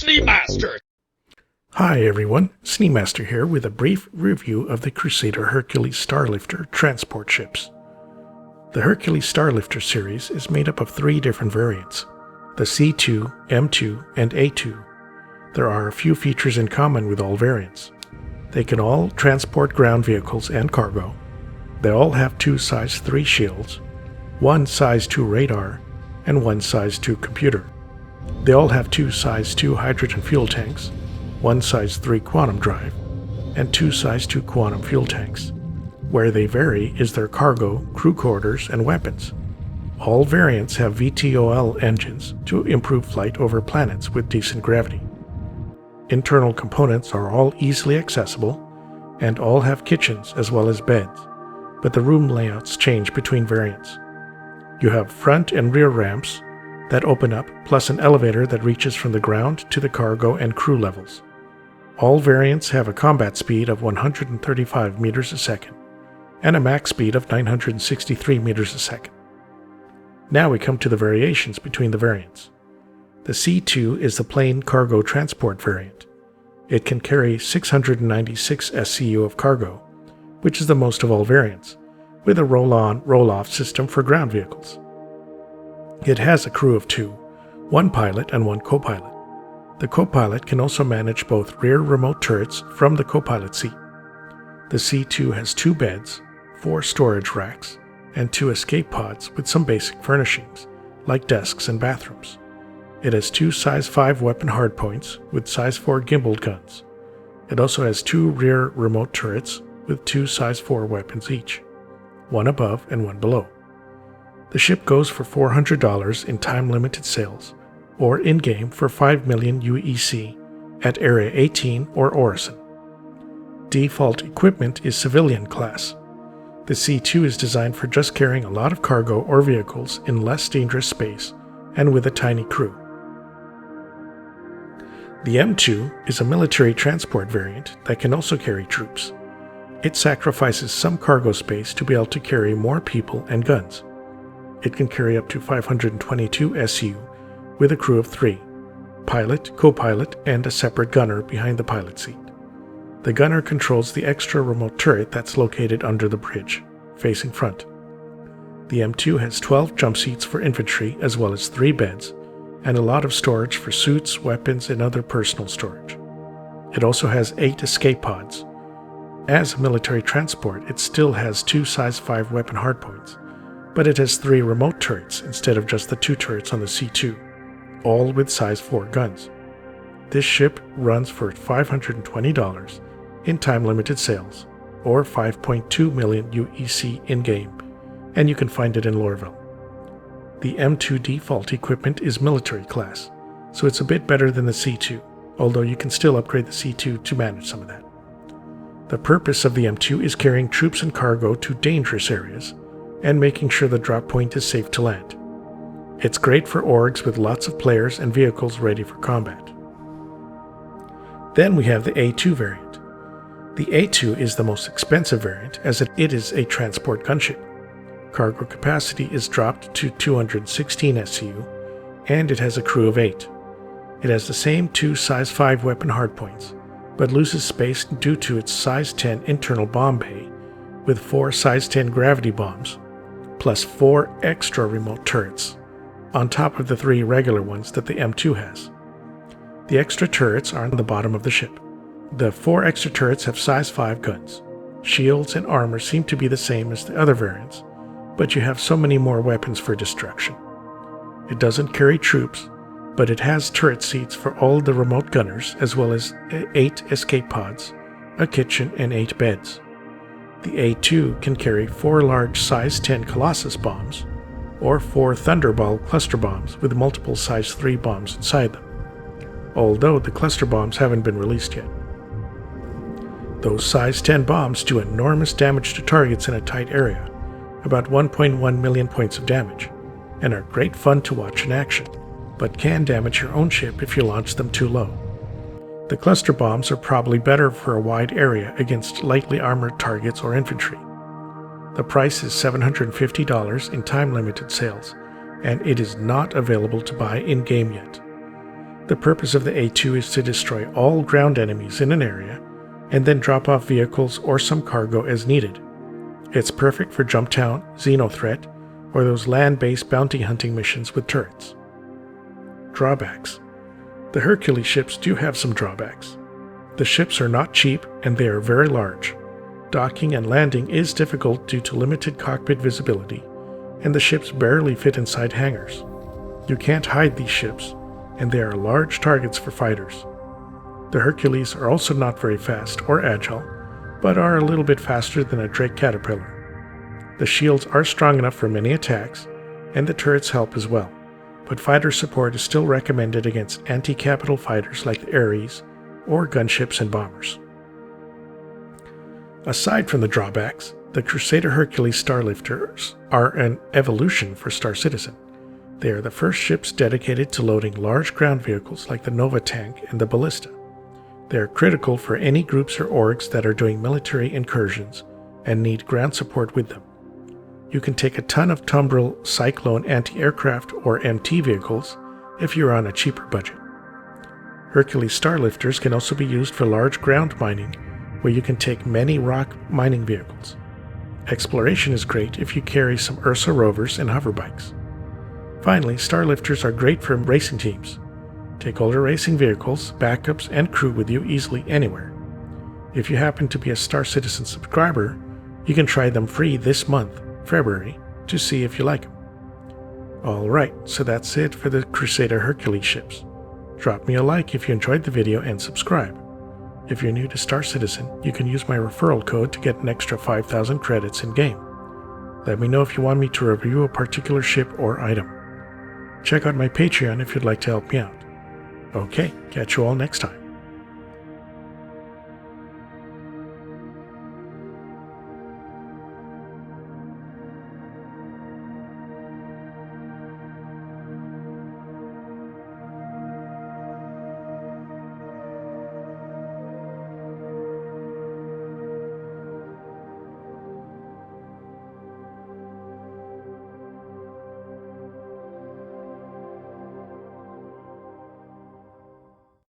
Sneemaster! Hi everyone, Sneemaster here with a brief review of the Crusader Hercules Starlifter transport ships. The Hercules Starlifter series is made up of 3 different variants, the C2, M2, and A2. There are a few features in common with all variants. They can all transport ground vehicles and cargo. They all have 2 size 3 shields, 1 size 2 radar, and 1 size 2 computer. They all have 2 size 2 hydrogen fuel tanks, 1 size 3 quantum drive, and 2 size 2 quantum fuel tanks. Where they vary is their cargo, crew quarters, and weapons. All variants have VTOL engines to improve flight over planets with decent gravity. Internal components are all easily accessible, and all have kitchens as well as beds, but the room layouts change between variants. You have front and rear ramps that open up, plus an elevator that reaches from the ground to the cargo and crew levels. All variants have a combat speed of 135 meters a second, and a max speed of 963 meters a second. Now we come to the variations between the variants. The C2 is the plain cargo transport variant. It can carry 696 SCU of cargo, which is the most of all variants, with a roll-on, roll-off system for ground vehicles. It has a crew of 2, 1 pilot and 1 co-pilot. The co-pilot can also manage both rear remote turrets from the co-pilot seat. The C2 has 2 beds, 4 storage racks, and 2 escape pods with some basic furnishings, like desks and bathrooms. It has 2 size 5 weapon hardpoints with size 4 gimbaled guns. It also has 2 rear remote turrets with 2 size 4 weapons each, 1 above and 1 below. The ship goes for $400 in time-limited sales, or in-game for 5 million UEC at Area 18 or Orison. Default equipment is civilian class. The C2 is designed for just carrying a lot of cargo or vehicles in less dangerous space and with a tiny crew. The M2 is a military transport variant that can also carry troops. It sacrifices some cargo space to be able to carry more people and guns. It can carry up to 522 SU with a crew of 3, pilot, co-pilot, and a separate gunner behind the pilot seat. The gunner controls the extra remote turret that's located under the bridge, facing front. The M2 has 12 jump seats for infantry as well as 3 beds, and a lot of storage for suits, weapons, and other personal storage. It also has 8 escape pods. As a military transport, it still has 2 size 5 weapon hardpoints, but it has 3 remote turrets instead of just the 2 turrets on the C2, all with size 4 guns. This ship runs for $520 in time-limited sales, or 5.2 million UEC in-game, and you can find it in Lorville. The M2 default equipment is military class, so it's a bit better than the C2, although you can still upgrade the C2 to manage some of that. The purpose of the M2 is carrying troops and cargo to dangerous areas, and making sure the drop point is safe to land. It's great for orgs with lots of players and vehicles ready for combat. Then we have the A2 variant. The A2 is the most expensive variant as it is a transport gunship. Cargo capacity is dropped to 216 SCU, and it has a crew of 8. It has the same 2 size 5 weapon hardpoints, but loses space due to its size 10 internal bomb bay with 4 size 10 gravity bombs, plus 4 extra remote turrets, on top of the 3 regular ones that the M2 has. The extra turrets are on the bottom of the ship. The 4 extra turrets have size 5 guns. Shields and armor seem to be the same as the other variants, but you have so many more weapons for destruction. It doesn't carry troops, but it has turret seats for all the remote gunners as well as 8 escape pods, a kitchen, and 8 beds. The A2 can carry 4 large size 10 Colossus bombs, or 4 Thunderball cluster bombs with multiple size 3 bombs inside them, although the cluster bombs haven't been released yet. Those size 10 bombs do enormous damage to targets in a tight area, about 1.1 million points of damage, and are great fun to watch in action, but can damage your own ship if you launch them too low. The cluster bombs are probably better for a wide area against lightly armored targets or infantry. The price is $750 in time-limited sales, and it is not available to buy in-game yet. The purpose of the A2 is to destroy all ground enemies in an area and then drop off vehicles or some cargo as needed. It's perfect for Jumptown, Xenothreat, or those land-based bounty hunting missions with turrets. Drawbacks. The Hercules ships do have some drawbacks. The ships are not cheap and they are very large. Docking and landing is difficult due to limited cockpit visibility, and the ships barely fit inside hangars. You can't hide these ships, and they are large targets for fighters. The Hercules are also not very fast or agile, but are a little bit faster than a Drake Caterpillar. The shields are strong enough for many attacks, and the turrets help as well, but fighter support is still recommended against anti-capital fighters like the Ares or gunships and bombers. Aside from the drawbacks, the Crusader Hercules Starlifters are an evolution for Star Citizen. They are the first ships dedicated to loading large ground vehicles like the Nova tank and the Ballista. They are critical for any groups or orgs that are doing military incursions and need ground support with them. You can take a ton of Tumbril Cyclone anti-aircraft or MT vehicles if you're on a cheaper budget. Hercules Starlifters can also be used for large ground mining, where you can take many rock mining vehicles. Exploration is great if you carry some Ursa rovers and hoverbikes. Finally, Starlifters are great for racing teams. Take older racing vehicles, backups, and crew with you easily anywhere. If you happen to be a Star Citizen subscriber, you can try them free this month, February, to see if you like them. Alright, so that's it for the Crusader Hercules ships. Drop me a like if you enjoyed the video and subscribe. If you're new to Star Citizen, you can use my referral code to get an extra 5,000 credits in-game. Let me know if you want me to review a particular ship or item. Check out my Patreon if you'd like to help me out. Okay, catch you all next time.